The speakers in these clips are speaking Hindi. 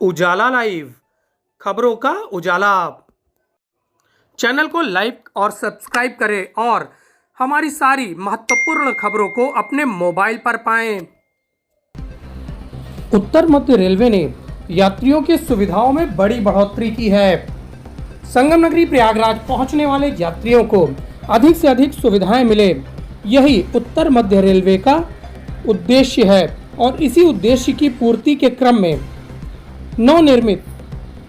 उजाला लाइव, खबरों का उजाला। चैनल को लाइक और सब्सक्राइब करें और हमारी सारी महत्वपूर्ण खबरों को अपने मोबाइल पर पाएं। उत्तर मध्य रेलवे ने यात्रियों की सुविधाओं में बड़ी बढ़ोतरी की है। संगम नगरी प्रयागराज पहुंचने वाले यात्रियों को अधिक से अधिक सुविधाएं मिले, यही उत्तर मध्य रेलवे का उद्देश्य है और इसी उद्देश्य की पूर्ति के क्रम में नवनिर्मित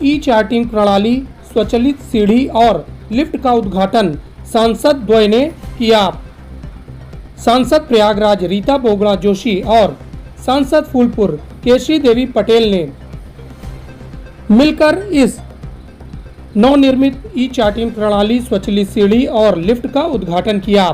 ई चार्टिंग प्रणाली, स्वचालित सीढ़ी और लिफ्ट का उद्घाटन सांसद द्वय ने किया। सांसद प्रयागराज रीता बोगड़ा जोशी और सांसद फूलपुर केशरी देवी पटेल ने मिलकर इस नवनिर्मित ई चार्टिंग प्रणाली, स्वचालित सीढ़ी और लिफ्ट का उद्घाटन किया।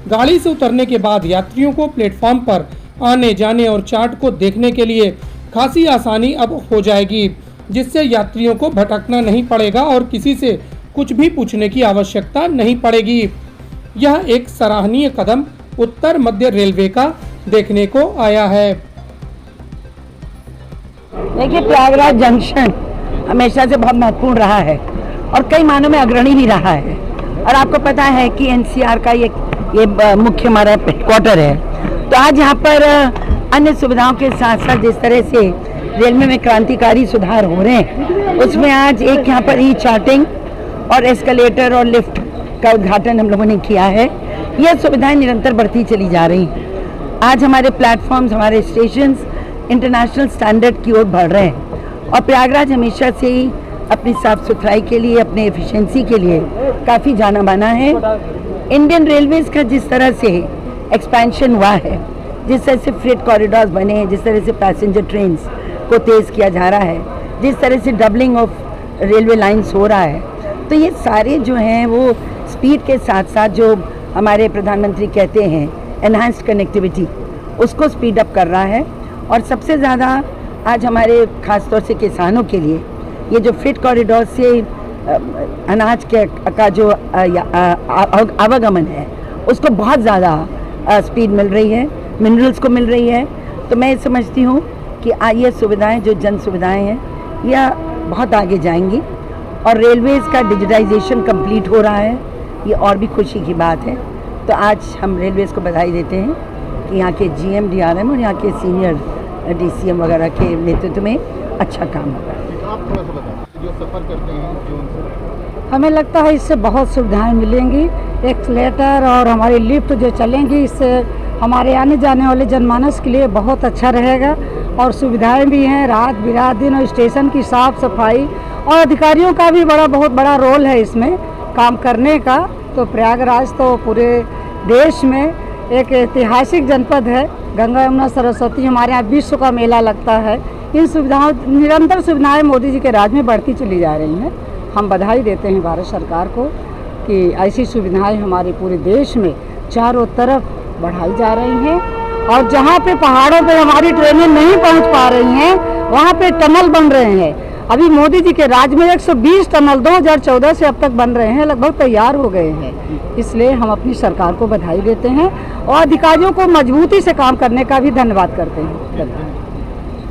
गाड़ी से उतरने के बाद यात्रियों को प्लेटफॉर्म पर आने जाने और चार्ट को देखने के लिए खासी आसानी अब हो जाएगी, जिससे यात्रियों को भटकना नहीं पड़ेगा और किसी से कुछ भी पूछने की आवश्यकता नहीं पड़ेगी। यह एक सराहनीय कदम उत्तर मध्य रेलवे का देखने को आया है। देखिए, प्रयागराज जंक्शन हमेशा से बहुत महत्वपूर्ण रहा है और कई मायनों में अग्रणी भी रहा है। और आपको पता है कि एनसीआर का ये मुख्य हमारा हेडक्वार्टर है। तो आज यहाँ पर अन्य सुविधाओं के साथ साथ जिस तरह से रेलवे में क्रांतिकारी सुधार हो रहे हैं, उसमें आज एक यहाँ पर ई चार्टिंग और एस्केलेटर और लिफ्ट का उद्घाटन हम लोगों ने किया है। यह सुविधाएं निरंतर बढ़ती चली जा रही हैं। आज हमारे प्लेटफॉर्म्स, हमारे स्टेशंस इंटरनेशनल स्टैंडर्ड की ओर बढ़ रहे हैं और प्रयागराज हमेशा से ही अपनी साफ सुथराई के लिए, अपने एफिशिएंसी के लिए काफ़ी जाना माना है। इंडियन रेलवेज़ का जिस तरह से एक्सपेंशन हुआ है, जिस तरह से फ्रेट कॉरिडोर्स बने हैं, जिस तरह से पैसेंजर ट्रेन्स को तेज़ किया जा रहा है, जिस तरह से डबलिंग ऑफ रेलवे लाइंस हो रहा है, तो ये सारे जो हैं वो स्पीड के साथ साथ जो हमारे प्रधानमंत्री कहते हैं एनहांस्ड कनेक्टिविटी, उसको स्पीड अप कर रहा है। और सबसे ज़्यादा आज हमारे ख़ास तौर से किसानों के लिए ये जो फ्रेट कॉरिडोर से अनाज का जो आवागमन है, उसको बहुत ज़्यादा स्पीड मिल रही है, मिनरल्स को मिल रही है। तो मैं समझती हूँ कि ये सुविधाएं, जो जन सुविधाएं हैं, यह बहुत आगे जाएंगी और रेलवेज़ का डिजिटाइजेशन कंप्लीट हो रहा है। ये और भी खुशी की बात है। तो आज हम रेलवेज़ को बधाई देते हैं कि यहाँ के जीएम, डीआरएम और यहाँ के सीनियर डीसीएम वगैरह के नेतृत्व में अच्छा काम हो रहा है। आप थोड़ा सा बताएं, जो सफ़र करते हैं जो उनसे हमें लगता है इससे बहुत सुविधाएं मिलेंगी। एक्सलेटर और हमारी लिफ्ट जो चलेंगी, इससे हमारे आने जाने वाले जनमानस के लिए बहुत अच्छा रहेगा और सुविधाएं भी हैं, रात बिरात दिन, और स्टेशन की साफ़ सफाई और अधिकारियों का भी बहुत बड़ा रोल है इसमें काम करने का। तो प्रयागराज तो पूरे देश में एक ऐतिहासिक जनपद है। गंगा यमुना सरस्वती, हमारे यहाँ विश्व का मेला लगता है। इन सुविधाओं, निरंतर सुविधाएं मोदी जी के राज में बढ़ती चली जा रही हैं। हम बधाई देते हैं भारत सरकार को कि ऐसी सुविधाएं हमारे पूरे देश में चारों तरफ बढ़ाई जा रही हैं और जहां पे पहाड़ों पे हमारी ट्रेनें नहीं पहुंच पा रही हैं, वहां पे टनल बन रहे हैं। अभी मोदी जी के राज में 120 टनल 2014 से अब तक बन रहे हैं, लगभग तैयार हो गए हैं। इसलिए हम अपनी सरकार को बधाई देते हैं और अधिकारियों को मजबूती से काम करने का भी धन्यवाद करते हैं।